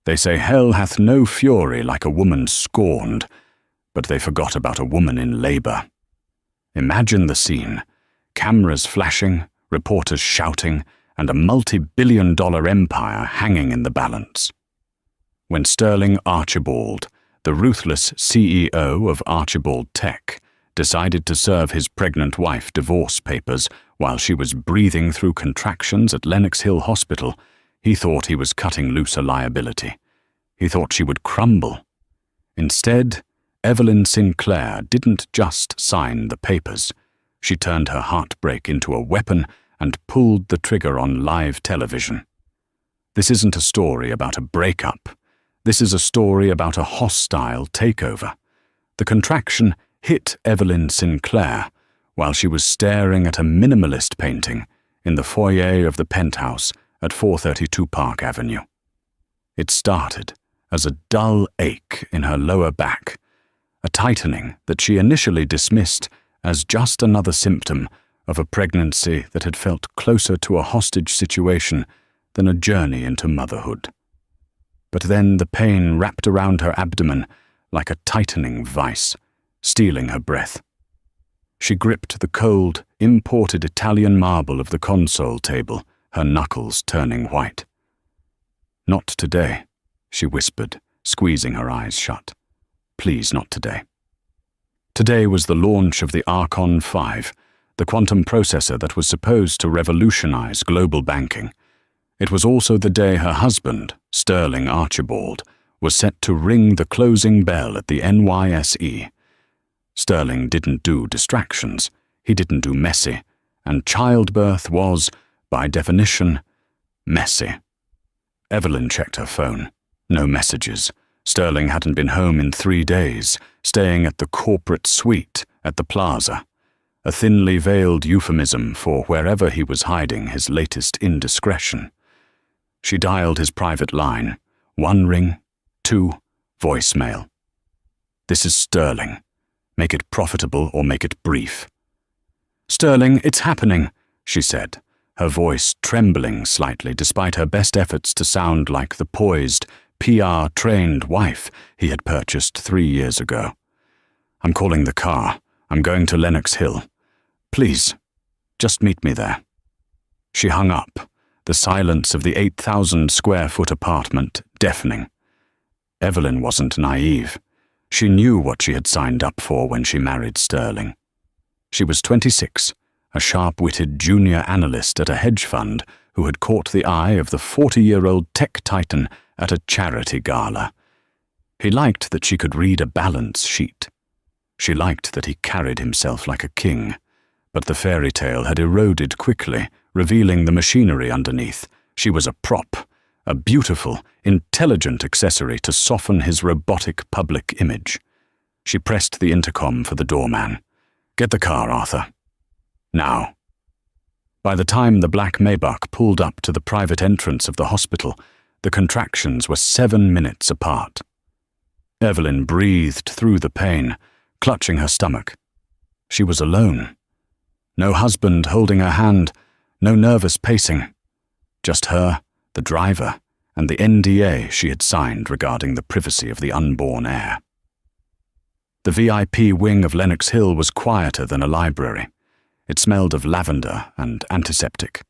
They say hell hath no fury like a woman scorned, but they forgot about a woman in labor. Imagine the scene. Cameras flashing, reporters shouting, and a multi-billion-dollar empire hanging in the balance. When Sterling Archibald, the ruthless CEO of Archibald Tech, decided to serve his pregnant wife divorce papers while she was breathing through contractions at Lenox Hill Hospital, he thought he was cutting loose a liability. He thought she would crumble. Instead, Evelyn Sinclair didn't just sign the papers. She turned her heartbreak into a weapon and pulled the trigger on live television. This isn't a story about a breakup. This is a story about a hostile takeover. The contraction hit Evelyn Sinclair while she was staring at a minimalist painting in the foyer of the penthouse at 432 Park Avenue. It started as a dull ache in her lower back, a tightening that she initially dismissed as just another symptom of a pregnancy that had felt closer to a hostage situation than a journey into motherhood. But then the pain wrapped around her abdomen like a tightening vice, stealing her breath. She gripped the cold, imported Italian marble of the console table, her knuckles turning white. "Not today," she whispered, squeezing her eyes shut. "Please, not today." Today was the launch of the Archon 5, the quantum processor that was supposed to revolutionize global banking. It was also the day her husband, Sterling Archibald, was set to ring the closing bell at the NYSE. Sterling didn't do distractions, he didn't do messy, and childbirth was, by definition, messy. Evelyn checked her phone. No messages. Sterling hadn't been home in 3 days, staying at the corporate suite at the plaza, a thinly veiled euphemism for wherever he was hiding his latest indiscretion. She dialed his private line. 1 ring, 2, voicemail. "This is Sterling. Make it profitable or make it brief." "Sterling, it's happening," she said, her voice trembling slightly despite her best efforts to sound like the poised, PR-trained wife he had purchased 3 years ago. "I'm calling the car. I'm going to Lenox Hill. Please, just meet me there." She hung up, the silence of the 8,000-square-foot apartment deafening. Evelyn wasn't naive. She knew what she had signed up for when she married Sterling. She was 26, a sharp-witted junior analyst at a hedge fund who had caught the eye of the 40-year-old tech titan at a charity gala. He liked that she could read a balance sheet. She liked that he carried himself like a king, but the fairy tale had eroded quickly, revealing the machinery underneath. She was a prop, a beautiful, intelligent accessory to soften his robotic public image. She pressed the intercom for the doorman. "Get the car, Arthur. Now." By the time the black Maybach pulled up to the private entrance of the hospital, the contractions were 7 minutes apart. Evelyn breathed through the pain, clutching her stomach. She was alone. No husband holding her hand, no nervous pacing. Just her, the driver, and the NDA she had signed regarding the privacy of the unborn heir. The VIP wing of Lenox Hill was quieter than a library. It smelled of lavender and antiseptic.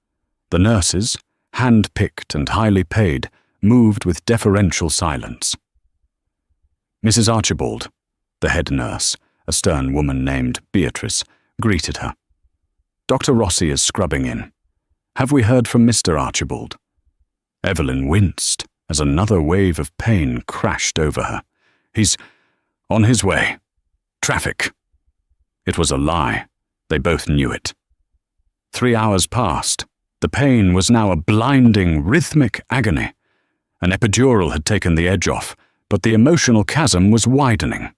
The nurses, hand-picked and highly paid, moved with deferential silence. Mrs. Archibald, the head nurse, a stern woman named Beatrice, greeted her. "Dr. Rossi is scrubbing in. Have we heard from Mr. Archibald?" Evelyn winced as another wave of pain crashed over her. "He's on his way. Traffic." It was a lie. They both knew it. 3 hours passed. The pain was now a blinding, rhythmic agony. An epidural had taken the edge off, but the emotional chasm was widening.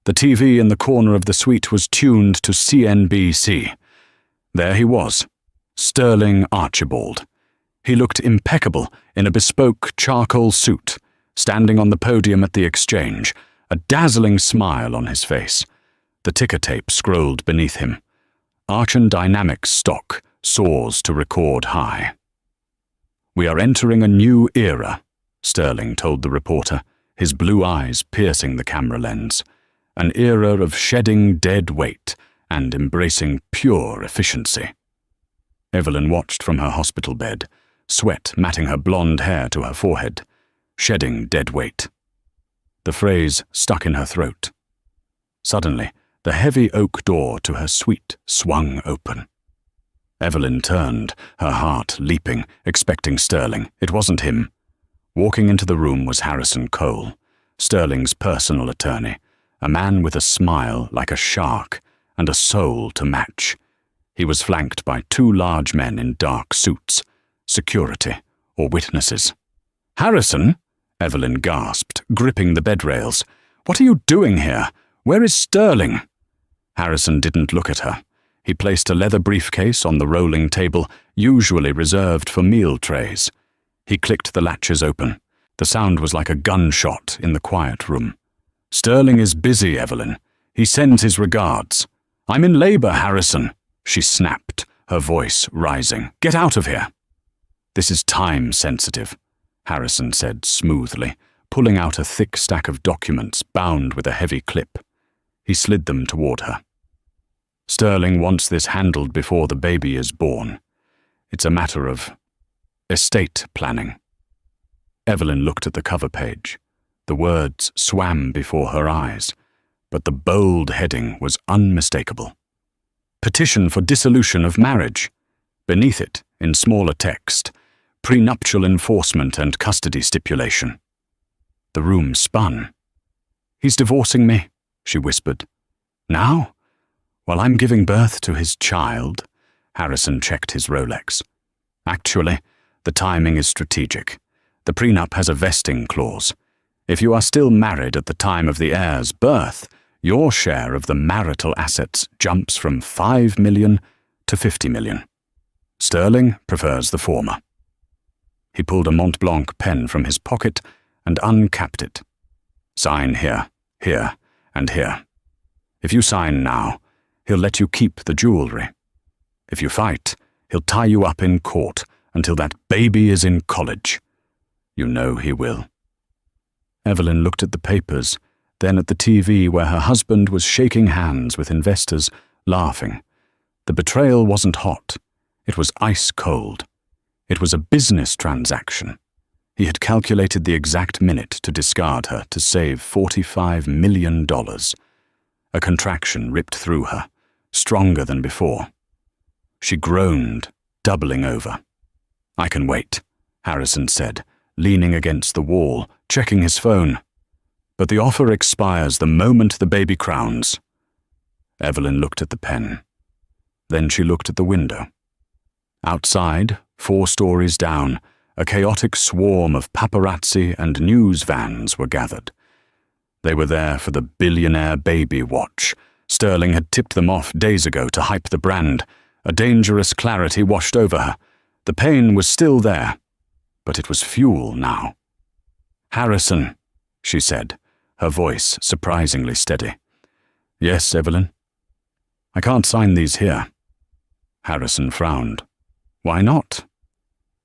The TV in the corner of the suite was tuned to CNBC. There he was, Sterling Archibald. He looked impeccable in a bespoke charcoal suit, standing on the podium at the exchange, a dazzling smile on his face. The ticker tape scrolled beneath him. Archon Dynamics stock soars to record high. "We are entering a new era," Sterling told the reporter, his blue eyes piercing the camera lens. An era of shedding dead weight and embracing pure efficiency. Evelyn watched from her hospital bed, sweat matting her blonde hair to her forehead. Shedding dead weight. The phrase stuck in her throat. Suddenly, the heavy oak door to her suite swung open. Evelyn turned, her heart leaping, expecting Sterling. It wasn't him. Walking into the room was Harrison Cole, Sterling's personal attorney, a man with a smile like a shark and a soul to match. He was flanked by two large men in dark suits, security or witnesses. "Harrison?" Evelyn gasped, gripping the bed rails. "What are you doing here? Where is Sterling?" Harrison didn't look at her. He placed a leather briefcase on the rolling table, usually reserved for meal trays. He clicked the latches open. The sound was like a gunshot in the quiet room. "Sterling is busy, Evelyn. He sends his regards." "I'm in labor, Harrison," she snapped, her voice rising. "Get out of here." "This is time-sensitive," Harrison said smoothly, pulling out a thick stack of documents bound with a heavy clip. He slid them toward her. "Sterling wants this handled before the baby is born. It's a matter of estate planning." Evelyn looked at the cover page. The words swam before her eyes, but the bold heading was unmistakable. "Petition for dissolution of marriage." Beneath it, in smaller text, "Prenuptial enforcement and custody stipulation." The room spun. "He's divorcing me," she whispered. "Now? While I'm giving birth to his child?" Harrison checked his Rolex. "Actually, the timing is strategic. The prenup has a vesting clause. If you are still married at the time of the heir's birth, your share of the marital assets jumps from $5 million to $50 million. Sterling prefers the former." He pulled a Mont Blanc pen from his pocket and uncapped it. "Sign here, here, and here. If you sign now, he'll let you keep the jewelry. If you fight, he'll tie you up in court until that baby is in college. You know he will." Evelyn looked at the papers, then at the TV where her husband was shaking hands with investors, laughing. The betrayal wasn't hot. It was ice cold. It was a business transaction. He had calculated the exact minute to discard her to save $45 million. A contraction ripped through her, stronger than before. She groaned, doubling over. "I can wait," Harrison said, leaning against the wall, checking his phone. "But the offer expires the moment the baby crowns." Evelyn looked at the pen. Then she looked at the window. Outside, 4 stories down, a chaotic swarm of paparazzi and news vans were gathered. They were there for the billionaire baby watch. Sterling had tipped them off days ago to hype the brand. A dangerous clarity washed over her. The pain was still there, but it was fuel now. "Harrison," she said, her voice surprisingly steady. "Yes, Evelyn?" "I can't sign these here." Harrison frowned. "Why not?"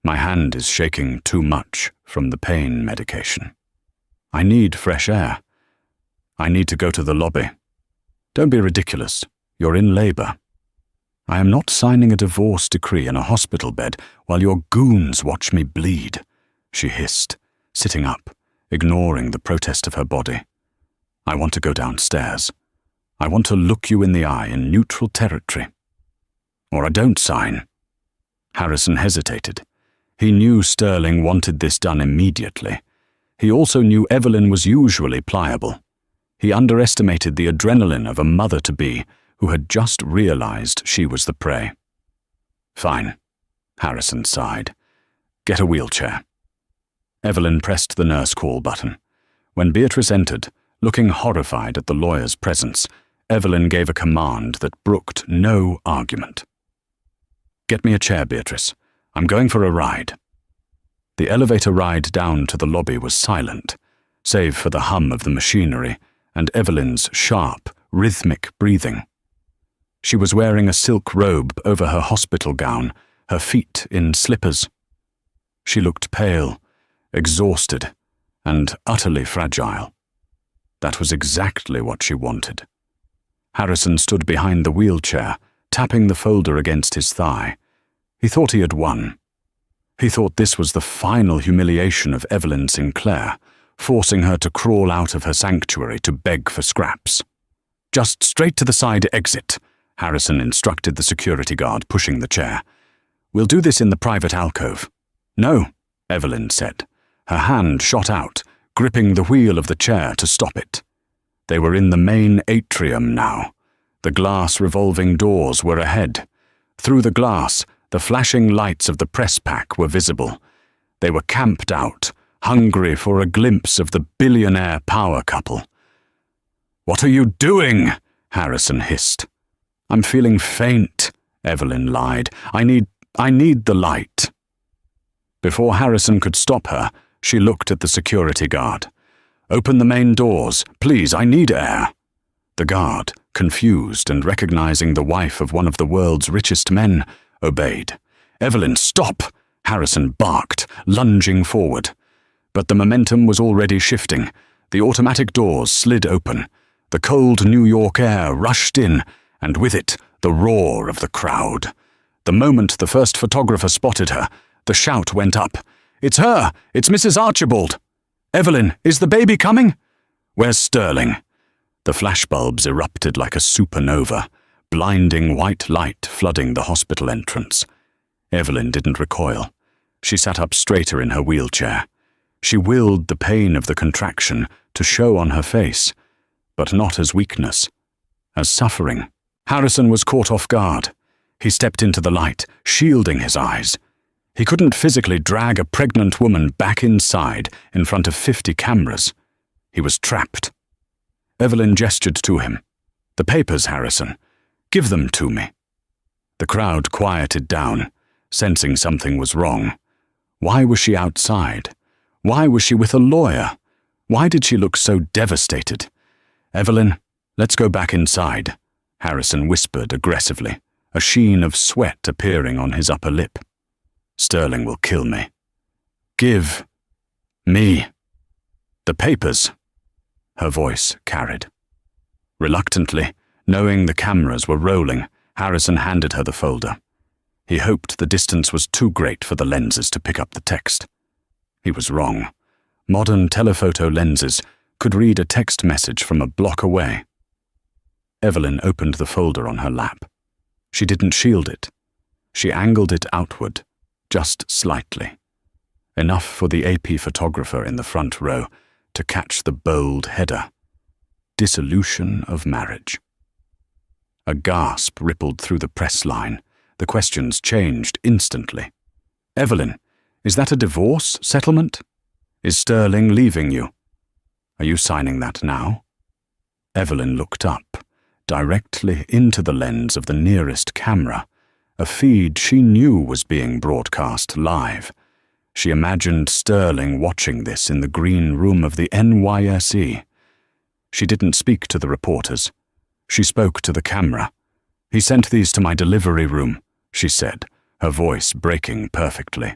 "My hand is shaking too much from the pain medication. I need fresh air. I need to go to the lobby." "Don't be ridiculous. You're in labor." "I am not signing a divorce decree in a hospital bed while your goons watch me bleed," she hissed, sitting up, ignoring the protest of her body. "I want to go downstairs. I want to look you in the eye in neutral territory. Or I don't sign." Harrison hesitated. He knew Sterling wanted this done immediately. He also knew Evelyn was usually pliable. He underestimated the adrenaline of a mother-to-be who had just realized she was the prey. "Fine," Harrison sighed. "Get a wheelchair." Evelyn pressed the nurse call button. When Beatrice entered, looking horrified at the lawyer's presence, Evelyn gave a command that brooked no argument. "Get me a chair, Beatrice. I'm going for a ride." The elevator ride down to the lobby was silent, save for the hum of the machinery and Evelyn's sharp, rhythmic breathing. She was wearing a silk robe over her hospital gown, her feet in slippers. She looked pale, exhausted, and utterly fragile. That was exactly what she wanted. Harrison stood behind the wheelchair, tapping the folder against his thigh. He thought he had won. He thought this was the final humiliation of Evelyn Sinclair, forcing her to crawl out of her sanctuary to beg for scraps. "Just straight to the side exit," Harrison instructed the security guard, pushing the chair. "We'll do this in the private alcove." "No," Evelyn said. Her hand shot out, gripping the wheel of the chair to stop it. They were in the main atrium now. The glass revolving doors were ahead. Through the glass, the flashing lights of the press pack were visible. They were camped out, hungry for a glimpse of the billionaire power couple. "What are you doing?" Harrison hissed. "I'm feeling faint," Evelyn lied. I need the light." Before Harrison could stop her, she looked at the security guard. "Open the main doors. Please, I need air." The guard, confused and recognizing the wife of one of the world's richest men, obeyed. "Evelyn, stop!" Harrison barked, lunging forward. But the momentum was already shifting. The automatic doors slid open. The cold New York air rushed in, and with it, the roar of the crowd. The moment the first photographer spotted her, the shout went up. "It's her! It's Mrs. Archibald! Evelyn, is the baby coming? Where's Sterling?" The flashbulbs erupted like a supernova, blinding white light flooding the hospital entrance. Evelyn didn't recoil. She sat up straighter in her wheelchair. She willed the pain of the contraction to show on her face, but not as weakness, as suffering. Harrison was caught off guard. He stepped into the light, shielding his eyes. He couldn't physically drag a pregnant woman back inside in front of 50 cameras. He was trapped. Evelyn gestured to him. "The papers, Harrison. Give them to me." The crowd quieted down, sensing something was wrong. Why was she outside? Why was she with a lawyer? Why did she look so devastated? "Evelyn, let's go back inside," Harrison whispered aggressively, a sheen of sweat appearing on his upper lip. "Sterling will kill me." "Give me the papers," her voice carried. Reluctantly, knowing the cameras were rolling, Harrison handed her the folder. He hoped the distance was too great for the lenses to pick up the text. He was wrong. Modern telephoto lenses could read a text message from a block away. Evelyn opened the folder on her lap. She didn't shield it. She angled it outward, just slightly. Enough for the AP photographer in the front row to catch the bold header. Dissolution of marriage. A gasp rippled through the press line. The questions changed instantly. "Evelyn, is that a divorce settlement? Is Sterling leaving you? Are you signing that now?" Evelyn looked up, directly into the lens of the nearest camera, a feed she knew was being broadcast live. She imagined Sterling watching this in the green room of the NYSE. She didn't speak to the reporters. She spoke to the camera. "He sent these to my delivery room," she said, her voice breaking perfectly.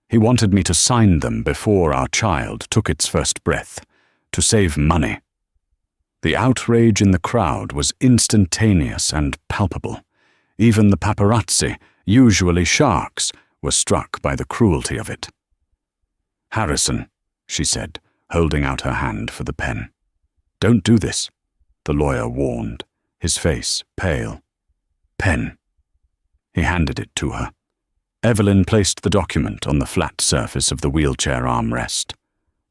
"He wanted me to sign them before our child took its first breath, to save money." The outrage in the crowd was instantaneous and palpable. Even the paparazzi, usually sharks, were struck by the cruelty of it. "Harrison," she said, holding out her hand for the pen. "Don't do this," the lawyer warned, his face pale. "Pen." He handed it to her. Evelyn placed the document on the flat surface of the wheelchair armrest.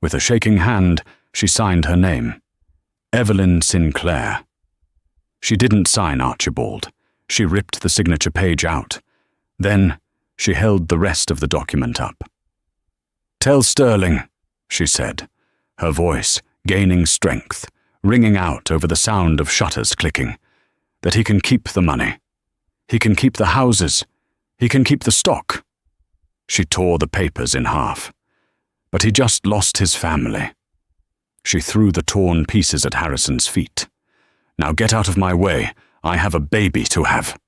With a shaking hand, she signed her name. Evelyn Sinclair. She didn't sign Archibald. She ripped the signature page out. Then she held the rest of the document up. "Tell Sterling," she said, her voice gaining strength, ringing out over the sound of shutters clicking, "that he can keep the money. He can keep the houses. He can keep the stock." She tore the papers in half. "But he just lost his family." She threw the torn pieces at Harrison's feet. "Now get out of my way. I have a baby to have."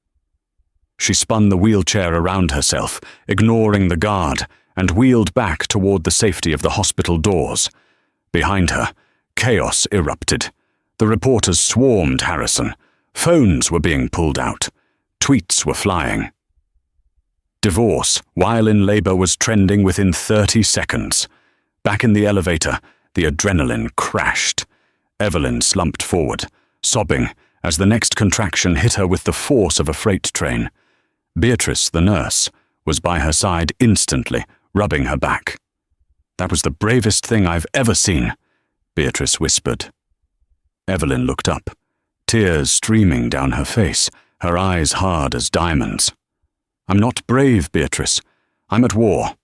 She spun the wheelchair around herself, ignoring the guard, and wheeled back toward the safety of the hospital doors. Behind her, chaos erupted. The reporters swarmed Harrison. Phones were being pulled out. Tweets were flying. Divorce, while in labor, was trending within 30 seconds. Back in the elevator, the adrenaline crashed. Evelyn slumped forward, sobbing as the next contraction hit her with the force of a freight train. Beatrice, the nurse, was by her side instantly, rubbing her back. "That was the bravest thing I've ever seen," Beatrice whispered. Evelyn looked up, tears streaming down her face, her eyes hard as diamonds. "I'm not brave, Beatrice. I'm at war."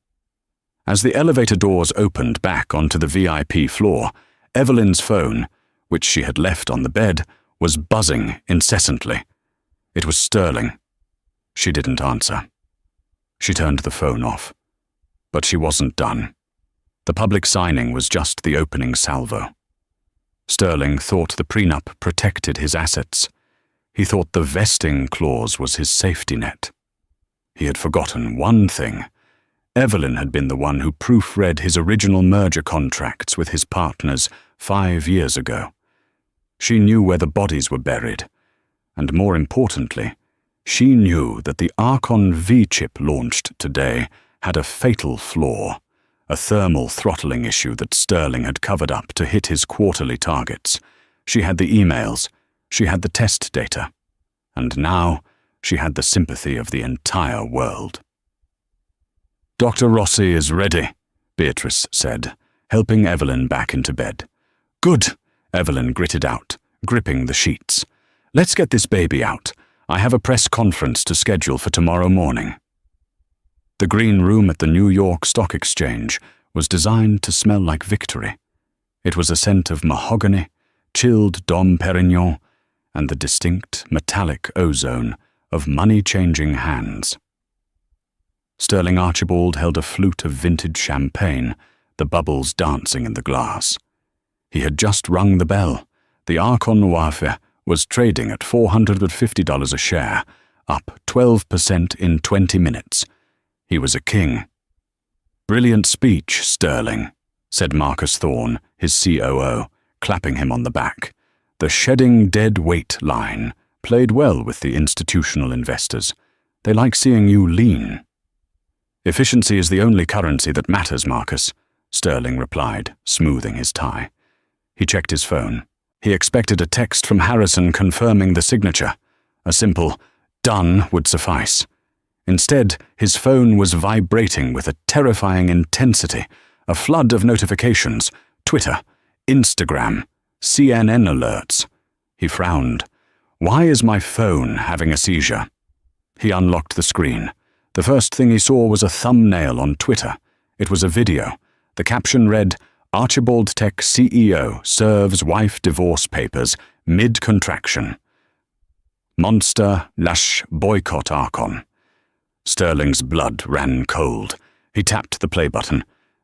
As the elevator doors opened back onto the VIP floor, Evelyn's phone, which she had left on the bed, was buzzing incessantly. It was Sterling. She didn't answer. She turned the phone off. But she wasn't done. The public signing was just the opening salvo. Sterling thought the prenup protected his assets. He thought the vesting clause was his safety net. He had forgotten one thing. Evelyn had been the one who proofread his original merger contracts with his partners 5 years ago. She knew where the bodies were buried, and more importantly, she knew that the Archon V-chip launched today had a fatal flaw, a thermal throttling issue that Sterling had covered up to hit his quarterly targets. She had the emails, she had the test data, and now she had the sympathy of the entire world. "Dr. Rossi is ready," Beatrice said, helping Evelyn back into bed. "Good," Evelyn gritted out, gripping the sheets. "Let's get this baby out. I have a press conference to schedule for tomorrow morning." The green room at the New York Stock Exchange was designed to smell like victory. It was a scent of mahogany, chilled Dom Perignon, and the distinct metallic ozone of money-changing hands. Sterling Archibald held a flute of vintage champagne, the bubbles dancing in the glass. He had just rung the bell. The Archon Noirfe was trading at $450 a share, up 12% in 20 minutes. He was a king. "Brilliant speech, Sterling," said Marcus Thorne, his COO, clapping him on the back. The shedding dead weight line played well with the institutional investors. They like seeing you lean. "Efficiency is the only currency that matters, Marcus," Sterling replied, smoothing his tie. He checked his phone. He expected a text from Harrison confirming the signature. A simple "done" would suffice. Instead, his phone was vibrating with a terrifying intensity, a flood of notifications, Twitter, Instagram, CNN alerts. He frowned. "Why is my phone having a seizure?" He unlocked the screen. The first thing he saw was a thumbnail on Twitter. It was a video. The caption read, "Archibald Tech CEO serves wife divorce papers mid-contraction. Monster lash boycott Archon." Sterling's blood ran cold. He tapped the play button.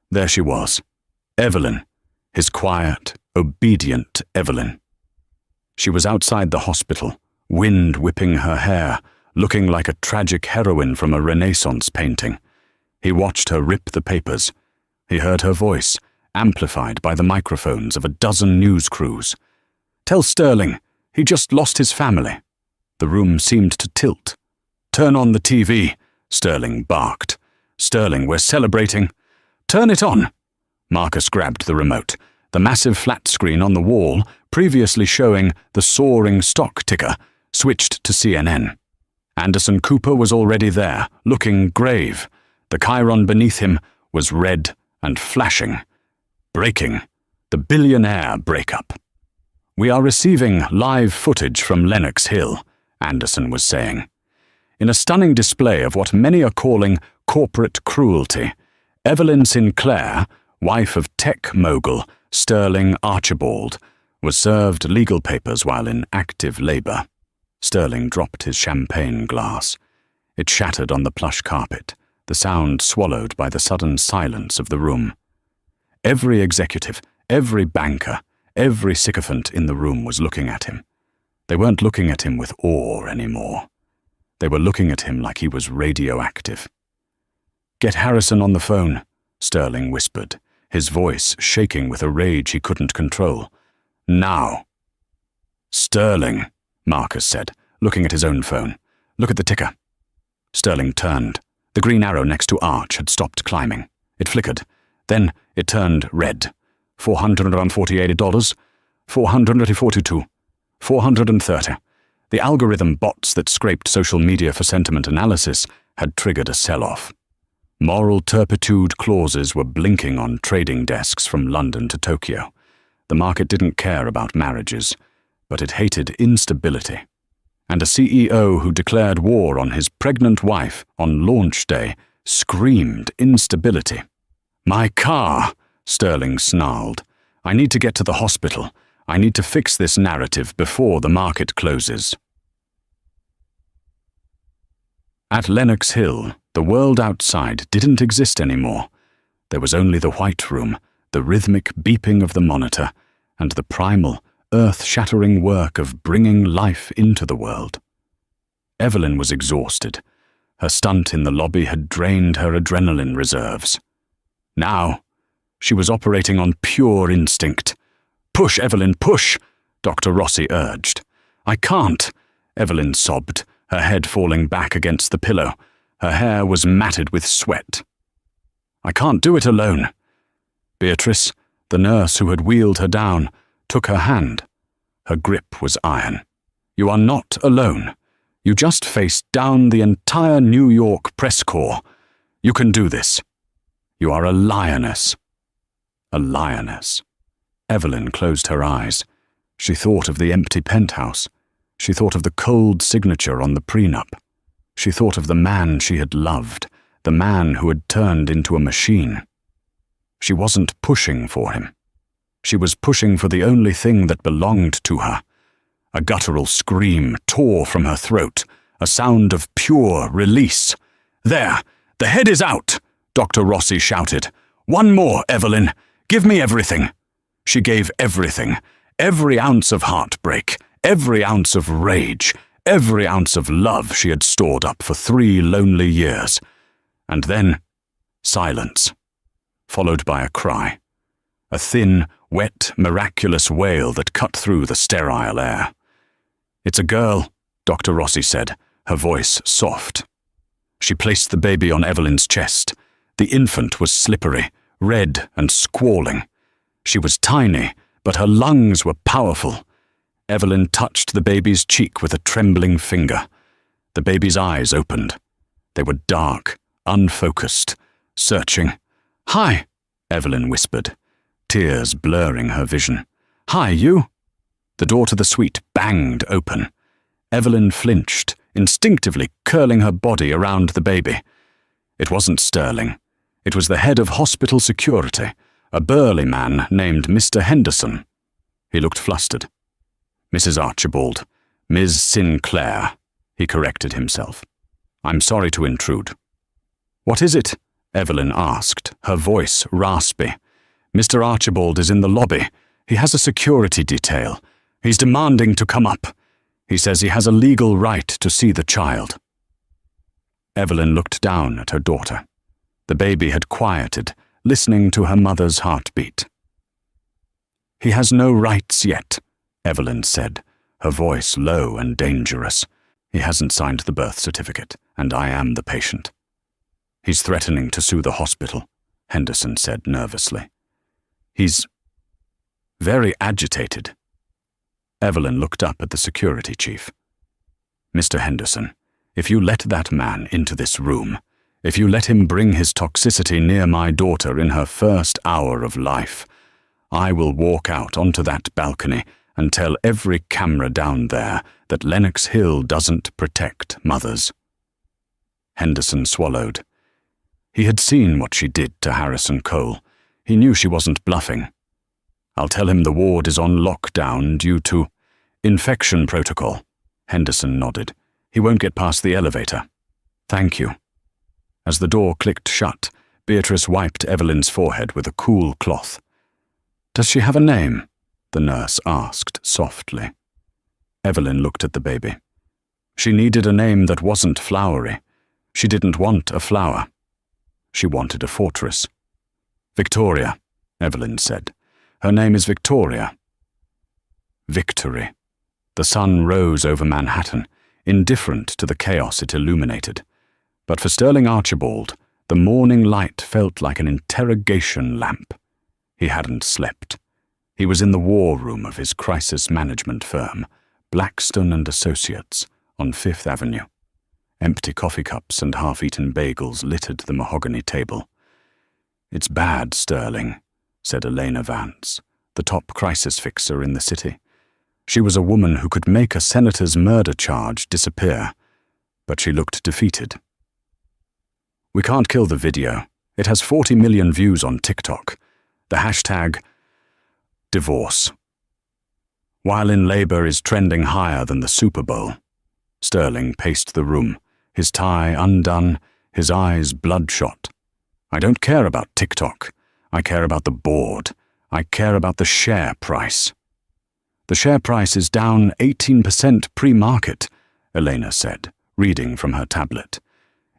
There she was. Evelyn. His quiet, obedient Evelyn. She was outside the hospital, wind whipping her hair, looking like a tragic heroine from a Renaissance painting. He watched her rip the papers. He heard her voice, amplified by the microphones of a dozen news crews. "Tell Sterling, he just lost his family." The room seemed to tilt. "Turn on the TV," Sterling barked. "Sterling, we're celebrating." "Turn it on." Marcus grabbed the remote. The massive flat screen on the wall, previously showing the soaring stock ticker, switched to CNN. Anderson Cooper was already there, looking grave. The chyron beneath him was red and flashing. Breaking. The billionaire breakup. "We are receiving live footage from Lenox Hill," Anderson was saying. In a stunning display of what many are calling corporate cruelty, Evelyn Sinclair, wife of tech mogul Sterling Archibald, was served legal papers while in active labor. Sterling dropped his champagne glass. It shattered on the plush carpet, the sound swallowed by the sudden silence of the room. Every executive, every banker, every sycophant in the room was looking at him. They weren't looking at him with awe anymore. They were looking at him like he was radioactive. "Get Harrison on the phone," Sterling whispered, his voice shaking with a rage he couldn't control. "Now." "Sterling," Marcus said, looking at his own phone. "Look at the ticker." Sterling turned. The green arrow next to Arch had stopped climbing. It flickered. Then it turned red. $448, $442, $430. The algorithm bots that scraped social media for sentiment analysis had triggered a sell-off. Moral turpitude clauses were blinking on trading desks from London to Tokyo. The market didn't care about marriages, but it hated instability. And a CEO who declared war on his pregnant wife on launch day screamed instability. "My car," Sterling snarled. "I need to get to the hospital. I need to fix this narrative before the market closes." At Lenox Hill, the world outside didn't exist anymore. There was only the white room, the rhythmic beeping of the monitor, and the primal, earth-shattering work of bringing life into the world. Evelyn was exhausted. Her stunt in the lobby had drained her adrenaline reserves. Now, she was operating on pure instinct. "Push, Evelyn, push," Dr. Rossi urged. "I can't," Evelyn sobbed, her head falling back against the pillow. Her hair was matted with sweat. "I can't do it alone." Beatrice, the nurse who had wheeled her down, took her hand. Her grip was iron. "You are not alone. You just faced down the entire New York press corps. You can do this. You are a lioness." A lioness. Evelyn closed her eyes. She thought of the empty penthouse. She thought of the cold signature on the prenup. She thought of the man she had loved, the man who had turned into a machine. She wasn't pushing for him. She was pushing for the only thing that belonged to her. A guttural scream tore from her throat, a sound of pure release. "There! The head is out!" Dr. Rossi shouted. "One more, Evelyn! Give me everything!" She gave everything, every ounce of heartbreak, every ounce of rage, every ounce of love she had stored up for 3 lonely years. And then, silence, followed by a cry. A thin, wet, miraculous wail that cut through the sterile air. "It's a girl," Dr. Rossi said, her voice soft. She placed the baby on Evelyn's chest. The infant was slippery, red and squalling. She was tiny, but her lungs were powerful. Evelyn touched the baby's cheek with a trembling finger. The baby's eyes opened. They were dark, unfocused, searching. "Hi," Evelyn whispered, tears blurring her vision. "Hi, you." The door to the suite banged open. Evelyn flinched, instinctively curling her body around the baby. It wasn't Sterling. It was the head of hospital security, a burly man named Mr. Henderson. He looked flustered. "Mrs. Archibald, Ms. Sinclair," he corrected himself. "I'm sorry to intrude." "What is it?" Evelyn asked, her voice raspy. "Mr. Archibald is in the lobby. He has a security detail. He's demanding to come up. He says he has a legal right to see the child." Evelyn looked down at her daughter. The baby had quieted, listening to her mother's heartbeat. "He has no rights yet," Evelyn said, her voice low and dangerous. "He hasn't signed the birth certificate, and I am the patient." "He's threatening to sue the hospital," Henderson said nervously. "He's very agitated." Evelyn looked up at the security chief. "Mr. Henderson, if you let that man into this room, if you let him bring his toxicity near my daughter in her first hour of life, I will walk out onto that balcony and tell every camera down there that Lenox Hill doesn't protect mothers." Henderson swallowed. He had seen what she did to Harrison Cole. He knew she wasn't bluffing. "I'll tell him the ward is on lockdown due to infection protocol." Henderson nodded. "He won't get past the elevator." "Thank you." As the door clicked shut, Beatrice wiped Evelyn's forehead with a cool cloth. "Does she have a name?" the nurse asked softly. Evelyn looked at the baby. She needed a name that wasn't flowery. She didn't want a flower. She wanted a fortress. "Victoria," Evelyn said. "Her name is Victoria." Victory. The sun rose over Manhattan, indifferent to the chaos it illuminated. But for Sterling Archibald, the morning light felt like an interrogation lamp. He hadn't slept. He was in the war room of his crisis management firm, Blackstone and Associates, on Fifth Avenue. Empty coffee cups and half-eaten bagels littered the mahogany table. "It's bad, Sterling," said Elena Vance, the top crisis fixer in the city. She was a woman who could make a senator's murder charge disappear, but she looked defeated. "We can't kill the video. It has 40 million views on TikTok. The hashtag divorce. While in labor is trending higher than the Super Bowl." Sterling paced the room, his tie undone, his eyes bloodshot. "I don't care about TikTok. I care about the board. I care about the share price." "The share price is down 18% pre-market," Elena said, reading from her tablet.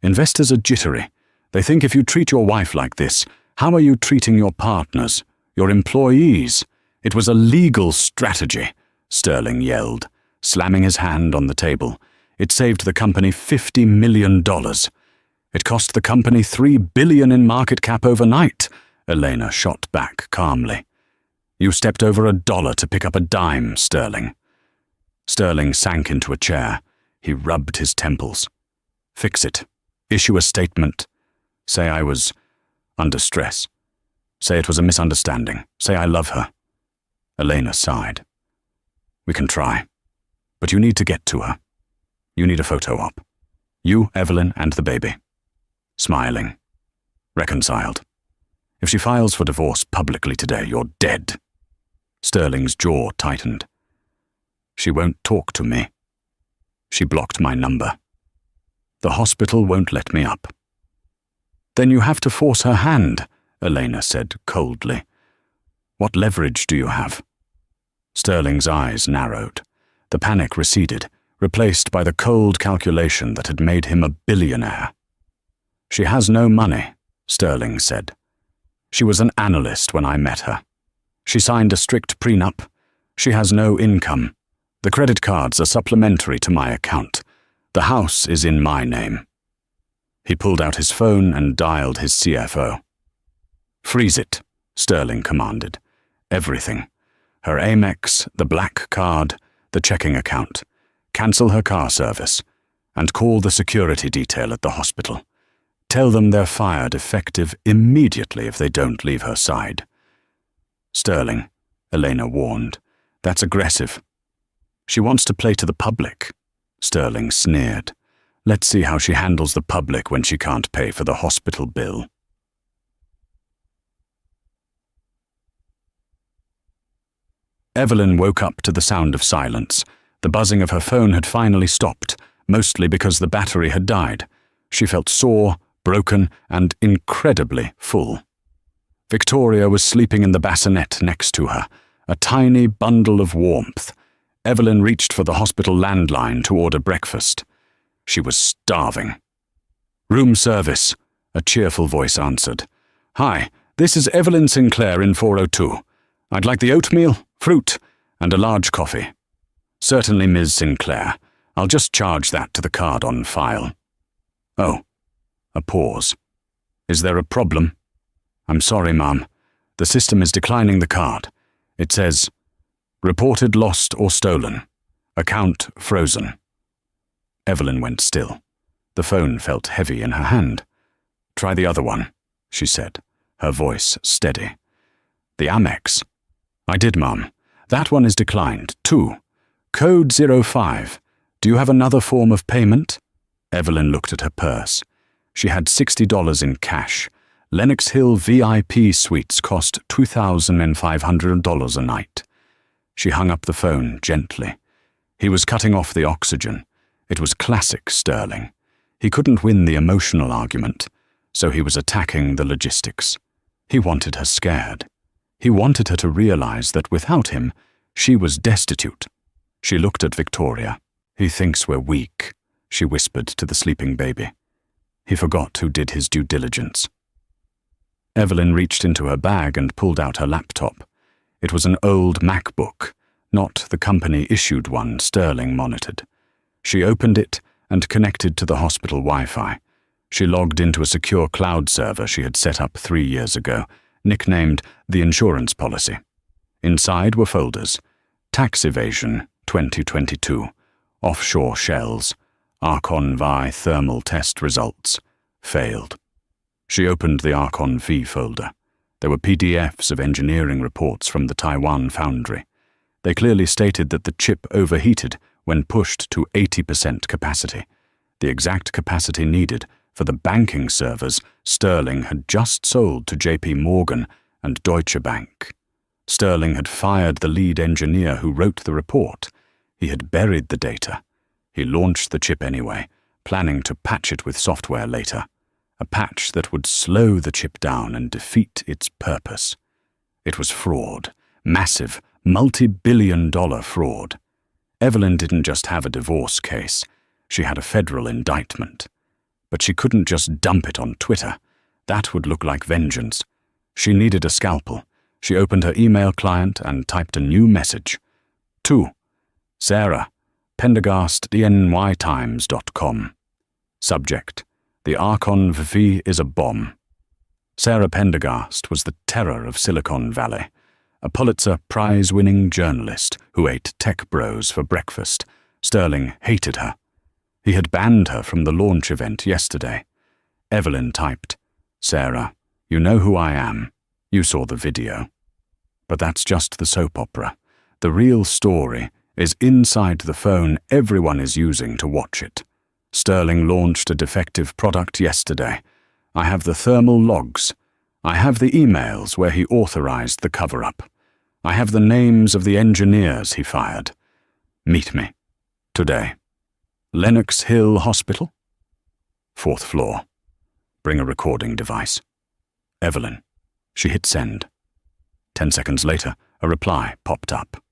"Investors are jittery. They think if you treat your wife like this, how are you treating your partners, your employees? It was a legal strategy," Sterling yelled, slamming his hand on the table. "It saved the company $50 million. It cost the company $3 billion in market cap overnight," Elena shot back calmly. "You stepped over $1 to pick up a dime, Sterling." Sterling sank into a chair. He rubbed his temples. "Fix it. Issue a statement. Say I was under stress. Say it was a misunderstanding. Say I love her." Elena sighed. "We can try. But you need to get to her. You need a photo op. You, Evelyn, and the baby. Smiling. Reconciled. If she files for divorce publicly today, you're dead." Sterling's jaw tightened. "She won't talk to me. She blocked my number. The hospital won't let me up." "Then you have to force her hand," Elena said coldly. "What leverage do you have?" Sterling's eyes narrowed. The panic receded, replaced by the cold calculation that had made him a billionaire. "She has no money," Sterling said. "She was an analyst when I met her. She signed a strict prenup. She has no income. The credit cards are supplementary to my account. The house is in my name." He pulled out his phone and dialed his CFO. "Freeze it," Sterling commanded. "Everything. Her Amex, the black card, the checking account. Cancel her car service. And call the security detail at the hospital. Tell them they're fired effective immediately if they don't leave her side." "Sterling," Elena warned, "that's aggressive." "She wants to play to the public," Sterling sneered. "Let's see how she handles the public when she can't pay for the hospital bill." Evelyn woke up to the sound of silence. The buzzing of her phone had finally stopped, mostly because the battery had died. She felt sore, broken, and incredibly full. Victoria was sleeping in the bassinet next to her, a tiny bundle of warmth. Evelyn reached for the hospital landline to order breakfast. She was starving. "Room service," a cheerful voice answered. "Hi, this is Evelyn Sinclair in 402. I'd like the oatmeal, fruit, and a large coffee." "Certainly, Ms. Sinclair. I'll just charge that to the card on file." "Oh." A pause. "Is there a problem?" "I'm sorry, ma'am. The system is declining the card. It says, 'Reported lost or stolen. Account frozen.'" Evelyn went still. The phone felt heavy in her hand. "Try the other one," she said, her voice steady. "The Amex." "I did, ma'am. That one is declined, too. Code 05. Do you have another form of payment?" Evelyn looked at her purse. She had $60 in cash. Lenox Hill VIP suites cost $2,500 a night. She hung up the phone gently. He was cutting off the oxygen. It was classic Sterling. He couldn't win the emotional argument, so he was attacking the logistics. He wanted her scared. He wanted her to realize that without him, she was destitute. She looked at Victoria. "He thinks we're weak," she whispered to the sleeping baby. He forgot who did his due diligence. Evelyn reached into her bag and pulled out her laptop. It was an old MacBook, not the company-issued one Sterling monitored. She opened it and connected to the hospital Wi-Fi. She logged into a secure cloud server she had set up 3 years ago, nicknamed the insurance policy. Inside were folders: Tax Evasion 2022, Offshore Shells, Archon Vi Thermal Test Results, Failed. She opened the Archon V folder. There were PDFs of engineering reports from the Taiwan foundry. They clearly stated that the chip overheated when pushed to 80% capacity, the exact capacity needed for the banking servers Sterling had just sold to JP Morgan and Deutsche Bank. Sterling had fired the lead engineer who wrote the report. He had buried the data. He launched the chip anyway, planning to patch it with software later, a patch that would slow the chip down and defeat its purpose. It was fraud, massive, multi-billion-dollar fraud. Evelyn didn't just have a divorce case, she had a federal indictment. But she couldn't just dump it on Twitter. That would look like vengeance. She needed a scalpel. She opened her email client and typed a new message. To Sarah, PendergastDNYTimes.com. Subject: The Archon V is a bomb. Sarah Pendergast was the terror of Silicon Valley, a Pulitzer Prize-winning journalist who ate tech bros for breakfast. Sterling hated her. He had banned her from the launch event yesterday. Evelyn typed, Sarah, you know who I am. You saw the video. But that's just the soap opera. The real story is inside the phone everyone is using to watch it. Sterling launched a defective product yesterday. I have the thermal logs. I have the emails where he authorized the cover-up. I have the names of the engineers he fired. Meet me. Today. Lenox Hill Hospital? 4th floor. Bring a recording device. Evelyn. She hit send. 10 seconds later, a reply popped up.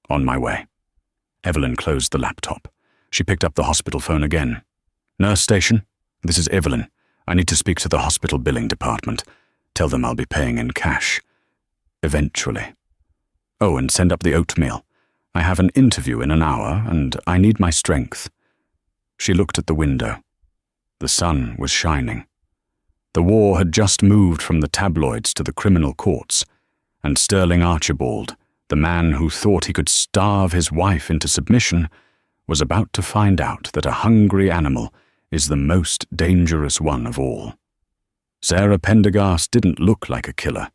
On my way. Evelyn closed the laptop. She picked up the hospital phone again. Nurse station? This is Evelyn. I need to speak to the hospital billing department. Tell them I'll be paying in cash. Eventually. Oh, and send up the oatmeal. I have an interview in an hour, and I need my strength. She looked at the window. The sun was shining. The war had just moved from the tabloids to the criminal courts, and Sterling Archibald, the man who thought he could starve his wife into submission, was about to find out that a hungry animal is the most dangerous one of all. Sarah Pendergast didn't look like a killer.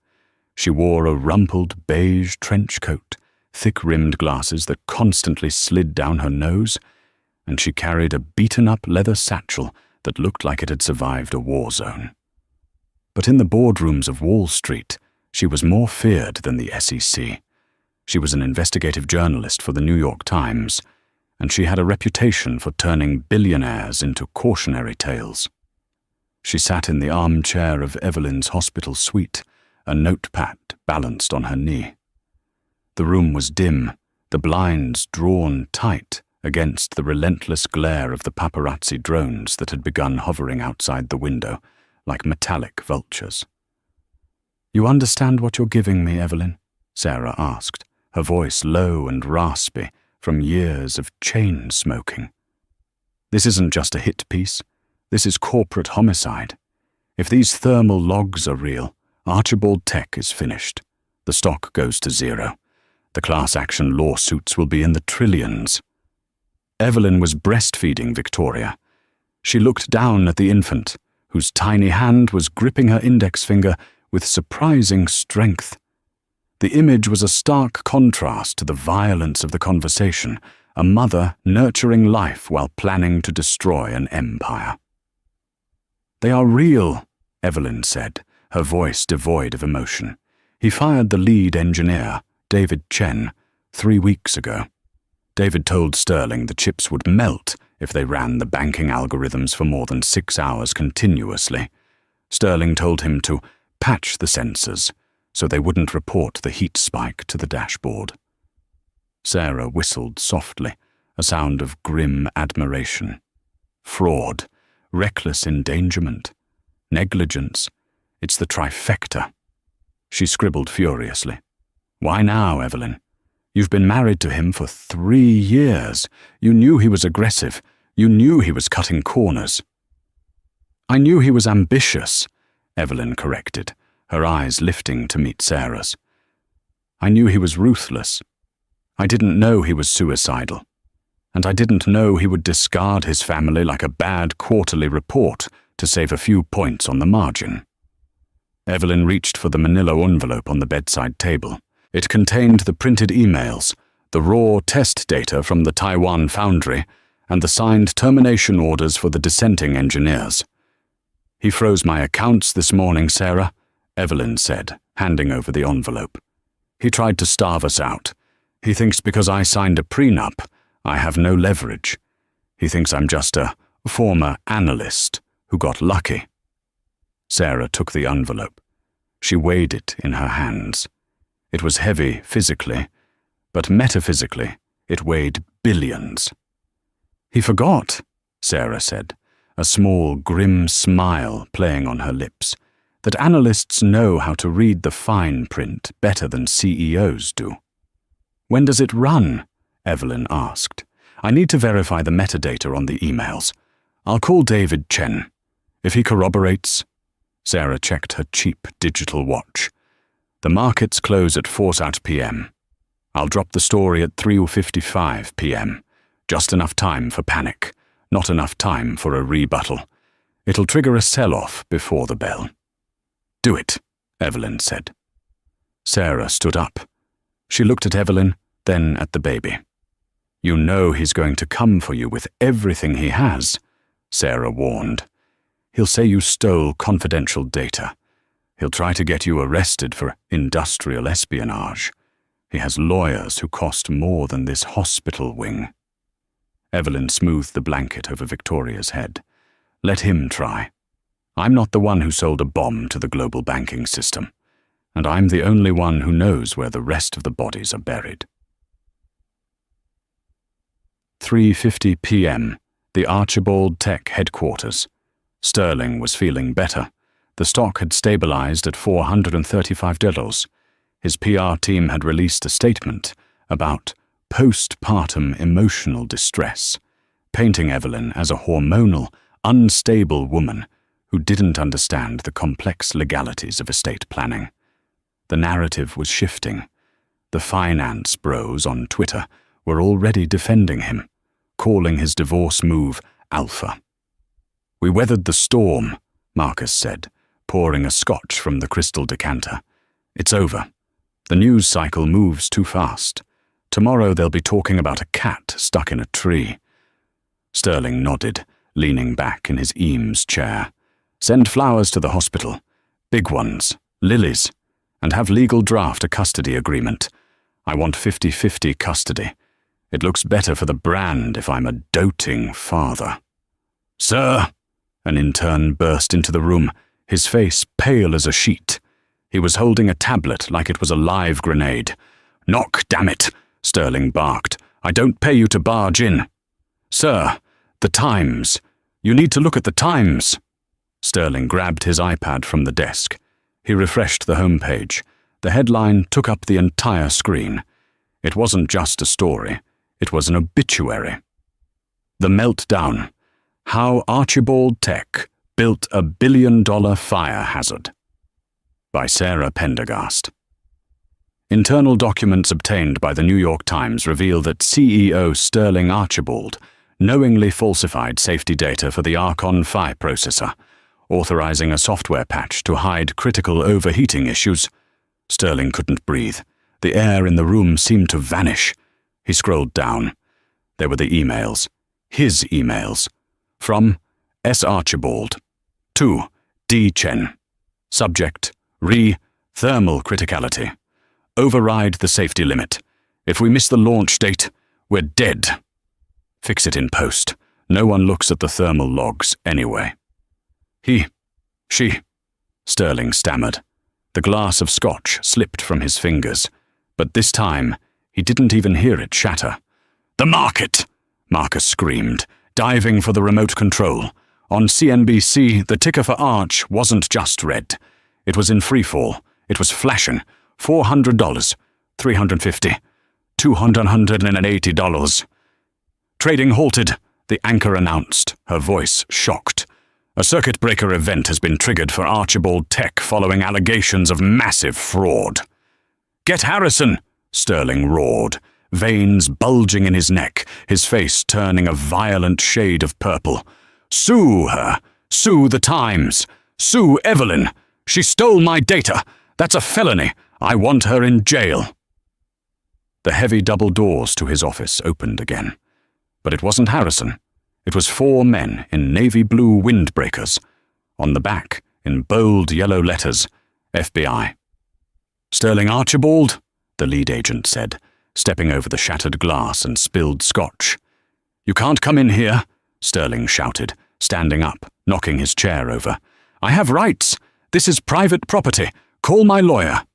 She wore a rumpled beige trench coat, thick-rimmed glasses that constantly slid down her nose, and she carried a beaten-up leather satchel that looked like it had survived a war zone. But in the boardrooms of Wall Street, she was more feared than the SEC. She was an investigative journalist for the New York Times, and she had a reputation for turning billionaires into cautionary tales. She sat in the armchair of Evelyn's hospital suite, a notepad balanced on her knee. The room was dim, the blinds drawn tight against the relentless glare of the paparazzi drones that had begun hovering outside the window, like metallic vultures. You understand what you're giving me, Evelyn? Sarah asked, her voice low and raspy from years of chain smoking. This isn't just a hit piece. This is corporate homicide. If these thermal logs are real, Archibald Tech is finished. The stock goes to zero. The class action lawsuits will be in the trillions. Evelyn was breastfeeding Victoria. She looked down at the infant, whose tiny hand was gripping her index finger with surprising strength. The image was a stark contrast to the violence of the conversation, a mother nurturing life while planning to destroy an empire. They are real, Evelyn said, her voice devoid of emotion. He fired the lead engineer, David Chen, 3 weeks ago. David told Sterling the chips would melt if they ran the banking algorithms for more than 6 hours continuously. Sterling told him to patch the sensors so they wouldn't report the heat spike to the dashboard. Sarah whistled softly, a sound of grim admiration. Fraud, reckless endangerment, negligence. It's the trifecta. She scribbled furiously. Why now, Evelyn? You've been married to him for 3 years. You knew he was aggressive. You knew he was cutting corners. I knew he was ambitious, Evelyn corrected, her eyes lifting to meet Sarah's. I knew he was ruthless. I didn't know he was suicidal. And I didn't know he would discard his family like a bad quarterly report to save a few points on the margin. Evelyn reached for the manila envelope on the bedside table. It contained the printed emails, the raw test data from the Taiwan foundry, and the signed termination orders for the dissenting engineers. He froze my accounts this morning, Sarah, Evelyn said, handing over the envelope. He tried to starve us out. He thinks because I signed a prenup, I have no leverage. He thinks I'm just a former analyst who got lucky. Sarah took the envelope. She weighed it in her hands. It was heavy physically, but metaphysically it weighed billions. He forgot, Sarah said, a small, grim smile playing on her lips, that analysts know how to read the fine print better than CEOs do. When does it run? Evelyn asked. I need to verify the metadata on the emails. I'll call David Chen. If he corroborates... Sarah checked her cheap digital watch. The markets close at 4:00 p.m. I'll drop the story at 3:55 p.m. Just enough time for panic, not enough time for a rebuttal. It'll trigger a sell-off before the bell. Do it, Evelyn said. Sarah stood up. She looked at Evelyn, then at the baby. You know he's going to come for you with everything he has, Sarah warned. He'll say you stole confidential data. He'll try to get you arrested for industrial espionage. He has lawyers who cost more than this hospital wing. Evelyn smoothed the blanket over Victoria's head. Let him try. I'm not the one who sold a bomb to the global banking system, and I'm the only one who knows where the rest of the bodies are buried. 3:50 p.m., the Archibald Tech headquarters. Sterling was feeling better. The stock had stabilized at $435. His PR team had released a statement about postpartum emotional distress, painting Evelyn as a hormonal, unstable woman who didn't understand the complex legalities of estate planning. The narrative was shifting. The finance bros on Twitter were already defending him, calling his divorce move alpha. We weathered the storm, Marcus said, pouring a scotch from the crystal decanter. It's over. The news cycle moves too fast. Tomorrow they'll be talking about a cat stuck in a tree. Sterling nodded, leaning back in his Eames chair. Send flowers to the hospital. Big ones, lilies, and have legal draft a custody agreement. I want 50-50 custody. It looks better for the brand if I'm a doting father. Sir! An intern burst into the room, his face pale as a sheet. He was holding a tablet like it was a live grenade. Knock, damn it! Sterling barked. I don't pay you to barge in. Sir, the Times. You need to look at the Times. Sterling grabbed his iPad from the desk. He refreshed the homepage. The headline took up the entire screen. It wasn't just a story. It was an obituary. The Meltdown. How Archibald Tech Built a $1 billion Fire Hazard. By Sarah Pendergast. Internal documents obtained by the New York Times reveal that CEO Sterling Archibald knowingly falsified safety data for the Archon Phi processor, authorizing a software patch to hide critical overheating issues. Sterling couldn't breathe. The air in the room seemed to vanish. He scrolled down. There were the emails. His emails. From S. Archibald. To D. Chen. Subject, thermal criticality. Override the safety limit. If we miss the launch date, we're dead. Fix it in post. No one looks at the thermal logs anyway. She, Sterling stammered. The glass of scotch slipped from his fingers, but this time he didn't even hear it shatter. The market! Marcus screamed, diving for the remote control. On CNBC, the ticker for Arch wasn't just red. It was in freefall. It was flashing. $400, $350, $280. Trading halted, the anchor announced, her voice shocked. A circuit breaker event has been triggered for Archibald Tech following allegations of massive fraud. "Get Harrison!" Sterling roared, veins bulging in his neck, his face turning a violent shade of purple. "Sue her! Sue the Times! Sue Evelyn! She stole my data! That's a felony! I want her in jail!" The heavy double doors to his office opened again. But it wasn't Harrison. It was 4 men in navy blue windbreakers. On the back, in bold yellow letters, FBI. "Sterling Archibald," the lead agent said, stepping over the shattered glass and spilled scotch. "You can't come in here," Sterling shouted, standing up, knocking his chair over. "I have rights. This is private property. Call my lawyer."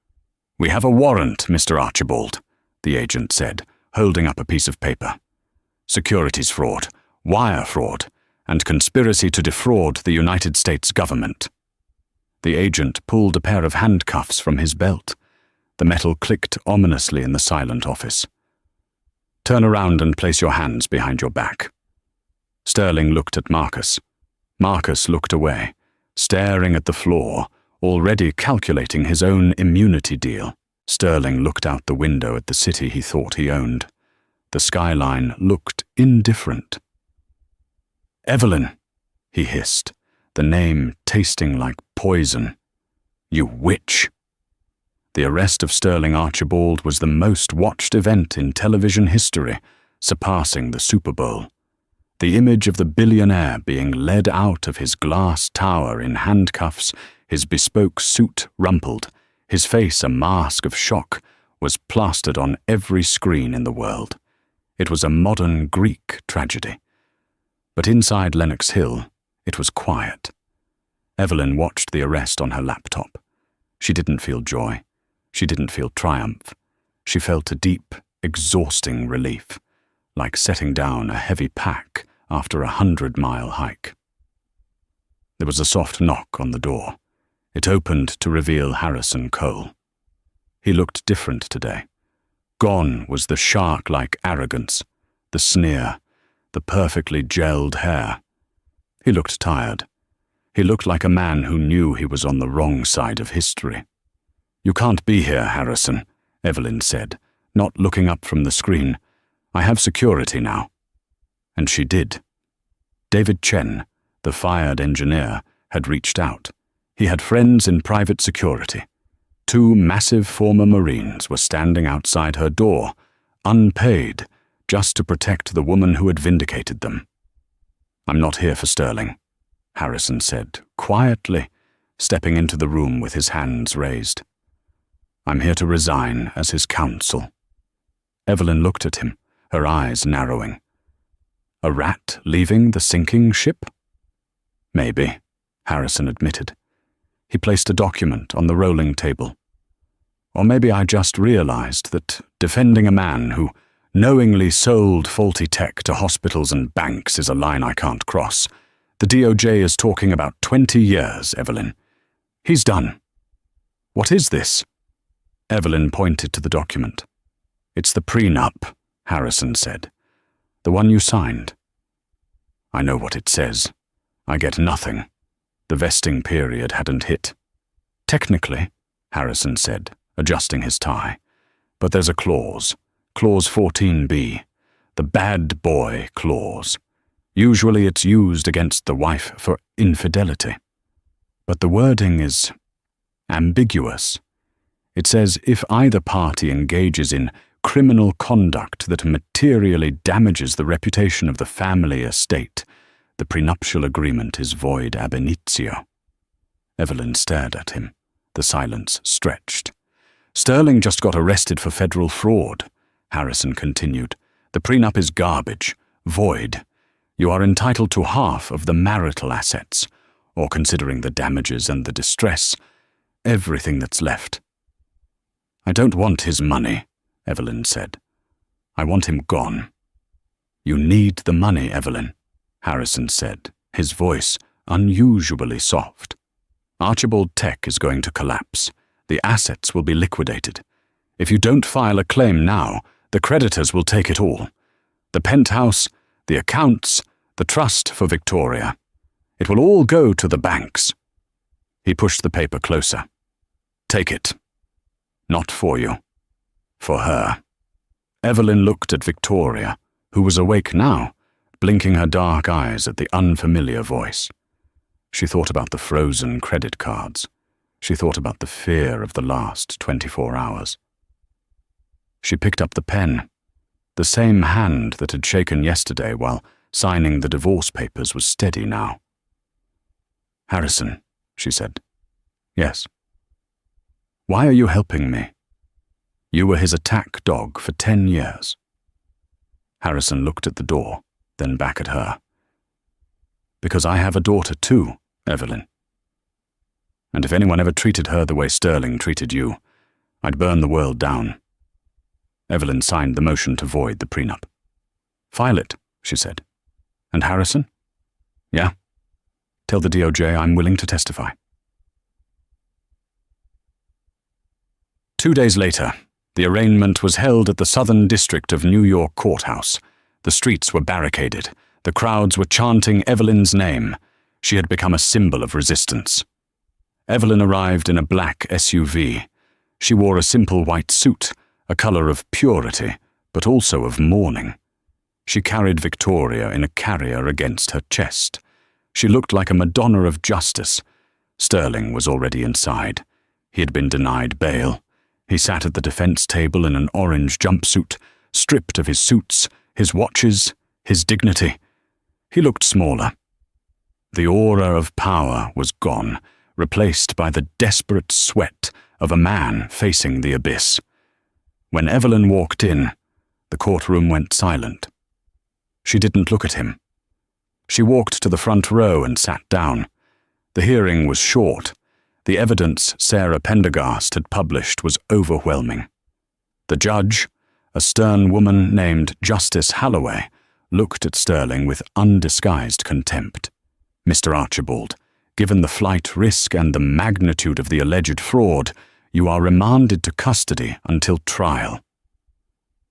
"We have a warrant, Mr. Archibald," the agent said, holding up a piece of paper. "Securities fraud, wire fraud, and conspiracy to defraud the United States government." The agent pulled a pair of handcuffs from his belt. The metal clicked ominously in the silent office. "Turn around and place your hands behind your back." Sterling looked at Marcus. Marcus looked away, staring at the floor, already calculating his own immunity deal. Sterling looked out the window at the city he thought he owned. The skyline looked indifferent. "Evelyn," he hissed, the name tasting like poison. "You witch." The arrest of Sterling Archibald was the most watched event in television history, surpassing the Super Bowl. The image of the billionaire being led out of his glass tower in handcuffs, his bespoke suit rumpled, his face a mask of shock, was plastered on every screen in the world. It was a modern Greek tragedy. But inside Lenox Hill, it was quiet. Evelyn watched the arrest on her laptop. She didn't feel joy. She didn't feel triumph. She felt a deep, exhausting relief, like setting down a heavy pack after a 100-mile hike. There was a soft knock on the door. It opened to reveal Harrison Cole. He looked different today. Gone was the shark-like arrogance, the sneer, the perfectly gelled hair. He looked tired. He looked like a man who knew he was on the wrong side of history. "You can't be here, Harrison," Evelyn said, not looking up from the screen. "I have security now." And she did. David Chen, the fired engineer, had reached out. He had friends in private security. 2 massive former Marines were standing outside her door, unpaid, just to protect the woman who had vindicated them. "I'm not here for Sterling," Harrison said, quietly, stepping into the room with his hands raised. "I'm here to resign as his counsel." Evelyn looked at him, her eyes narrowing. A rat leaving the sinking ship? Maybe, Harrison admitted. He placed a document on the rolling table. Or maybe I just realized that defending a man who knowingly sold faulty tech to hospitals and banks is a line I can't cross. The DOJ is talking about 20 years, Evelyn. He's done. What is this? Evelyn pointed to the document. It's the prenup, Harrison said. The one you signed. I know what it says. I get nothing. The vesting period hadn't hit. Technically, Harrison said, adjusting his tie. But there's a clause. Clause 14b. The bad boy clause. Usually it's used against the wife for infidelity. But the wording is ambiguous. It says if either party engages in criminal conduct that materially damages the reputation of the family estate, the prenuptial agreement is void ab initio. Evelyn stared at him. The silence stretched. Sterling just got arrested for federal fraud, Harrison continued. The prenup is garbage, void. You are entitled to half of the marital assets, or considering the damages and the distress, everything that's left. I don't want his money, Evelyn said. I want him gone. You need the money, Evelyn, Harrison said, his voice unusually soft. Archibald Tech is going to collapse. The assets will be liquidated. If you don't file a claim now, the creditors will take it all. The penthouse, the accounts, the trust for Victoria. It will all go to the banks." He pushed the paper closer. "Take it. Not for you. For her." Evelyn looked at Victoria, who was awake now, blinking her dark eyes at the unfamiliar voice. She thought about the frozen credit cards. She thought about the fear of the last 24 hours. She picked up the pen. The same hand that had shaken yesterday while signing the divorce papers was steady now. "Harrison," she said. "Yes." "Why are you helping me? You were his attack dog for 10 years. Harrison looked at the door, then back at her. "Because I have a daughter too, Evelyn. And if anyone ever treated her the way Sterling treated you, I'd burn the world down." Evelyn signed the motion to void the prenup. "File it," she said. "And Harrison?" "Yeah. Tell the DOJ I'm willing to testify." 2 days later, the arraignment was held at the Southern District of New York Courthouse. The streets were barricaded. The crowds were chanting Evelyn's name. She had become a symbol of resistance. Evelyn arrived in a black SUV. She wore a simple white suit, a color of purity, but also of mourning. She carried Victoria in a carrier against her chest. She looked like a Madonna of justice. Sterling was already inside. He had been denied bail. He sat at the defense table in an orange jumpsuit, stripped of his suits, his watches, his dignity. He looked smaller. The aura of power was gone, replaced by the desperate sweat of a man facing the abyss. When Evelyn walked in, the courtroom went silent. She didn't look at him. She walked to the front row and sat down. The hearing was short. The evidence Sarah Pendergast had published was overwhelming. The judge, a stern woman named Justice Halloway, looked at Sterling with undisguised contempt. "Mr. Archibald, given the flight risk and the magnitude of the alleged fraud, you are remanded to custody until trial."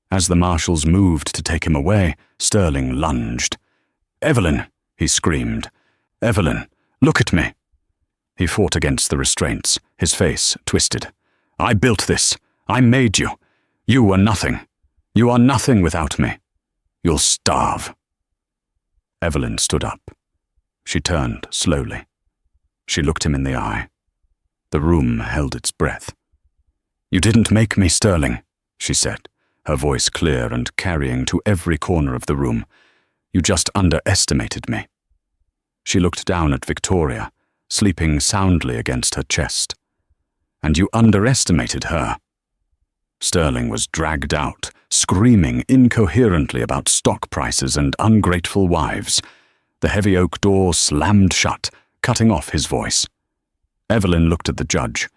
As the marshals moved to take him away, Sterling lunged. "Evelyn," he screamed. "Evelyn, look at me." He fought against the restraints, his face twisted. "I built this. I made you. You are nothing. You are nothing without me. You'll starve." Evelyn stood up. She turned slowly. She looked him in the eye. The room held its breath. "You didn't make me, Sterling," she said, her voice clear and carrying to every corner of the room. "You just underestimated me." She looked down at Victoria, sleeping soundly against her chest. "And you underestimated her." Sterling was dragged out, screaming incoherently about stock prices and ungrateful wives. The heavy oak door slammed shut, cutting off his voice. Evelyn looked at the judge.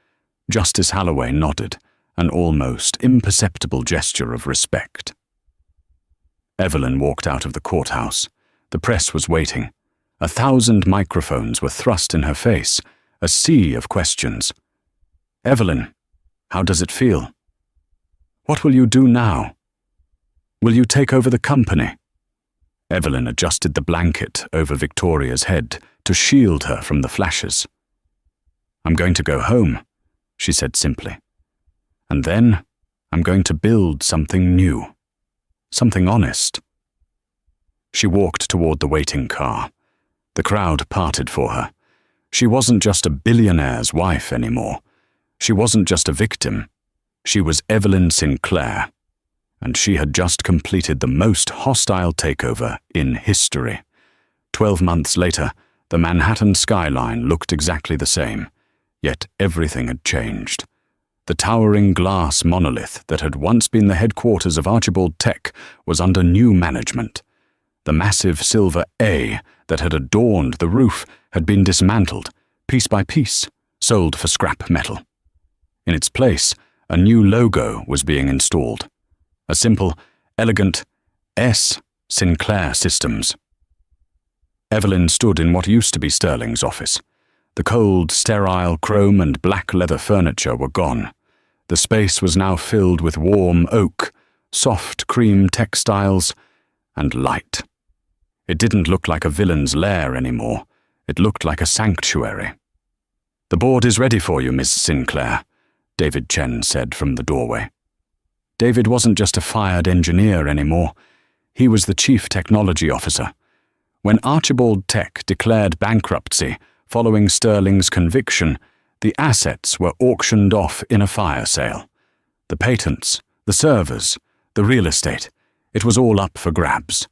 Justice Halloway nodded, an almost imperceptible gesture of respect. Evelyn walked out of the courthouse. The press was waiting. 1,000 microphones were thrust in her face, a sea of questions. "Evelyn, how does it feel? What will you do now? Will you take over the company?" Evelyn adjusted the blanket over Victoria's head to shield her from the flashes. "I'm going to go home," she said simply. "And then I'm going to build something new, something honest." She walked toward the waiting car. The crowd parted for her. She wasn't just a billionaire's wife anymore. She wasn't just a victim. She was Evelyn Sinclair, and she had just completed the most hostile takeover in history. 12 months later, the Manhattan skyline looked exactly the same, yet everything had changed. The towering glass monolith that had once been the headquarters of Archibald Tech was under new management. The massive silver A that had adorned the roof had been dismantled, piece by piece, sold for scrap metal. In its place, a new logo was being installed. A simple, elegant S. Sinclair Systems. Evelyn stood in what used to be Sterling's office. The cold, sterile chrome and black leather furniture were gone. The space was now filled with warm oak, soft cream textiles, and light. It didn't look like a villain's lair anymore. It looked like a sanctuary. "The board is ready for you, Miss Sinclair," David Chen said from the doorway. David wasn't just a fired engineer anymore. He was the chief technology officer. When Archibald Tech declared bankruptcy following Sterling's conviction, the assets were auctioned off in a fire sale. The patents, the servers, the real estate, it was all up for grabs.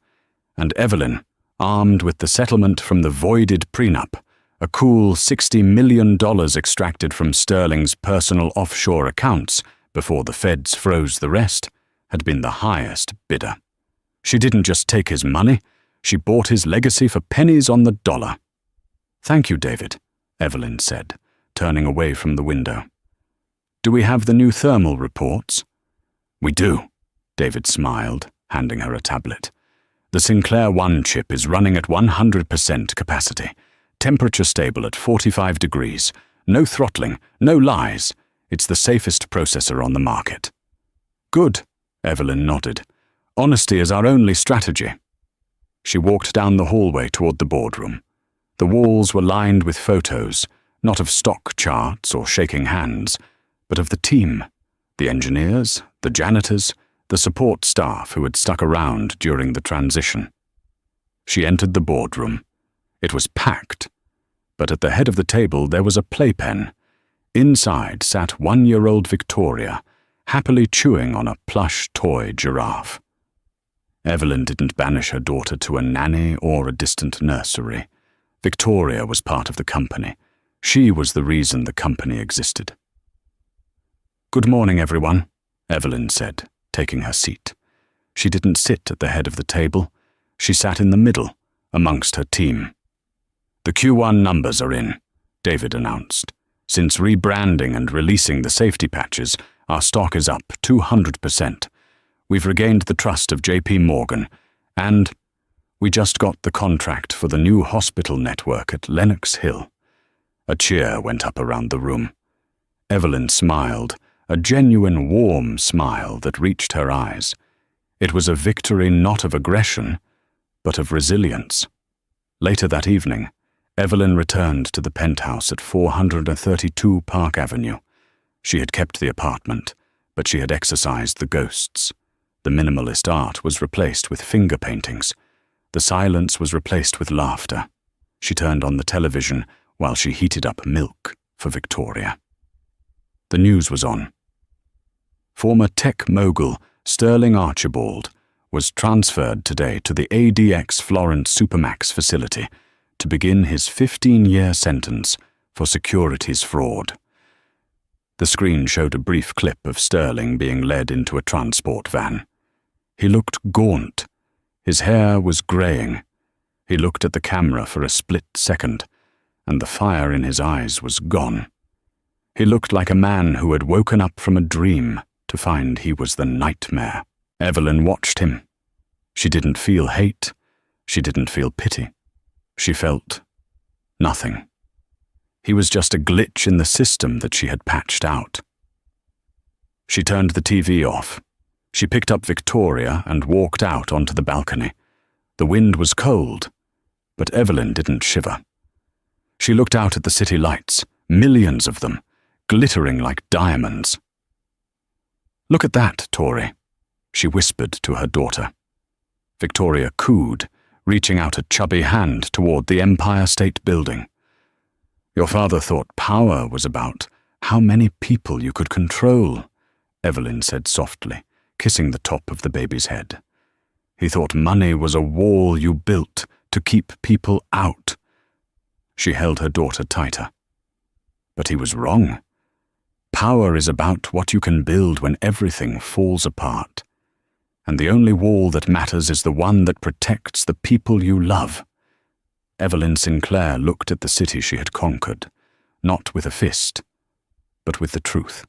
And Evelyn, armed with the settlement from the voided prenup, a cool $60 million extracted from Sterling's personal offshore accounts before the feds froze the rest, had been the highest bidder. She didn't just take his money, she bought his legacy for pennies on the dollar. "Thank you, David," Evelyn said, turning away from the window. "Do we have the new thermal reports?" "We do," David smiled, handing her a tablet. "The Sinclair 1 chip is running at 100% capacity, temperature stable at 45 degrees, no throttling, no lies. It's the safest processor on the market." "Good," Evelyn nodded. "Honesty is our only strategy." She walked down the hallway toward the boardroom. The walls were lined with photos, not of stock charts or shaking hands, but of the team, the engineers, the janitors, the support staff who had stuck around during the transition. She entered the boardroom. It was packed, but at the head of the table there was a playpen. Inside sat 1-year-old Victoria, happily chewing on a plush toy giraffe. Evelyn didn't banish her daughter to a nanny or a distant nursery. Victoria was part of the company. She was the reason the company existed. "Good morning, everyone," Evelyn said, taking her seat. She didn't sit at the head of the table. She sat in the middle, amongst her team. "The Q1 numbers are in," David announced. "Since rebranding and releasing the safety patches, our stock is up 200%. We've regained the trust of JP Morgan, and we just got the contract for the new hospital network at Lenox Hill." A cheer went up around the room. Evelyn smiled, a genuine warm smile that reached her eyes. It was a victory not of aggression, but of resilience. Later that evening, Evelyn returned to the penthouse at 432 Park Avenue. She had kept the apartment, but she had exorcised the ghosts. The minimalist art was replaced with finger paintings. The silence was replaced with laughter. She turned on the television while she heated up milk for Victoria. The news was on. Former tech mogul Sterling Archibald was transferred today to the ADX Florence Supermax facility to begin his 15-year sentence for securities fraud. The screen showed a brief clip of Sterling being led into a transport van. He looked gaunt. His hair was graying. He looked at the camera for a split second, and the fire in his eyes was gone. He looked like a man who had woken up from a dream to find he was the nightmare. Evelyn watched him. She didn't feel hate. She didn't feel pity. She felt nothing. He was just a glitch in the system that she had patched out. She turned the TV off. She picked up Victoria and walked out onto the balcony. The wind was cold, but Evelyn didn't shiver. She looked out at the city lights, millions of them, glittering like diamonds. "Look at that, Tori," she whispered to her daughter. Victoria cooed, reaching out a chubby hand toward the Empire State Building. "Your father thought power was about how many people you could control," Evelyn said softly, kissing the top of the baby's head. "He thought money was a wall you built to keep people out." She held her daughter tighter. But he was wrong. Power is about what you can build when everything falls apart. And the only wall that matters is the one that protects the people you love. Evelyn Sinclair looked at the city she had conquered, not with a fist, but with the truth.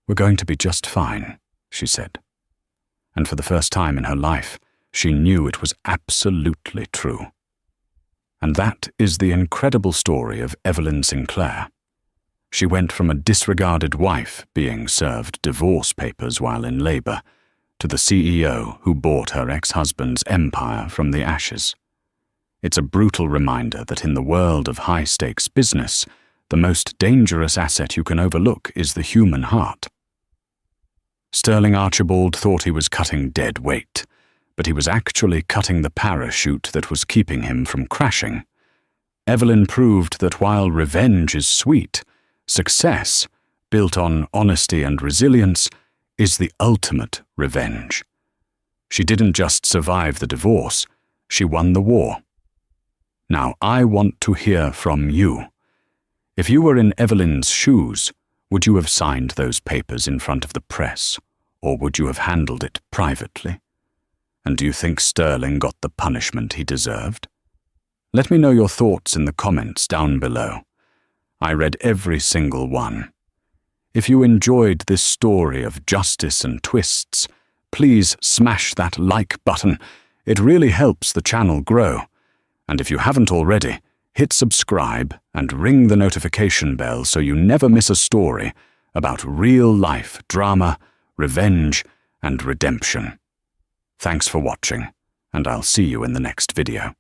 "We're going to be just fine," she said. And for the first time in her life, she knew it was absolutely true. And that is the incredible story of Evelyn Sinclair. She went from a disregarded wife being served divorce papers while in labor to the CEO who bought her ex-husband's empire from the ashes. It's a brutal reminder that in the world of high-stakes business, the most dangerous asset you can overlook is the human heart. Sterling Archibald thought he was cutting dead weight, but he was actually cutting the parachute that was keeping him from crashing. Evelyn proved that while revenge is sweet, success, built on honesty and resilience, is the ultimate revenge. She didn't just survive the divorce, she won the war. Now, I want to hear from you. If you were in Evelyn's shoes, would you have signed those papers in front of the press, or would you have handled it privately? And do you think Sterling got the punishment he deserved? Let me know your thoughts in the comments down below. I read every single one. If you enjoyed this story of justice and twists, please smash that like button. It really helps the channel grow. And if you haven't already, hit subscribe and ring the notification bell so you never miss a story about real-life drama, revenge, and redemption. Thanks for watching, and I'll see you in the next video.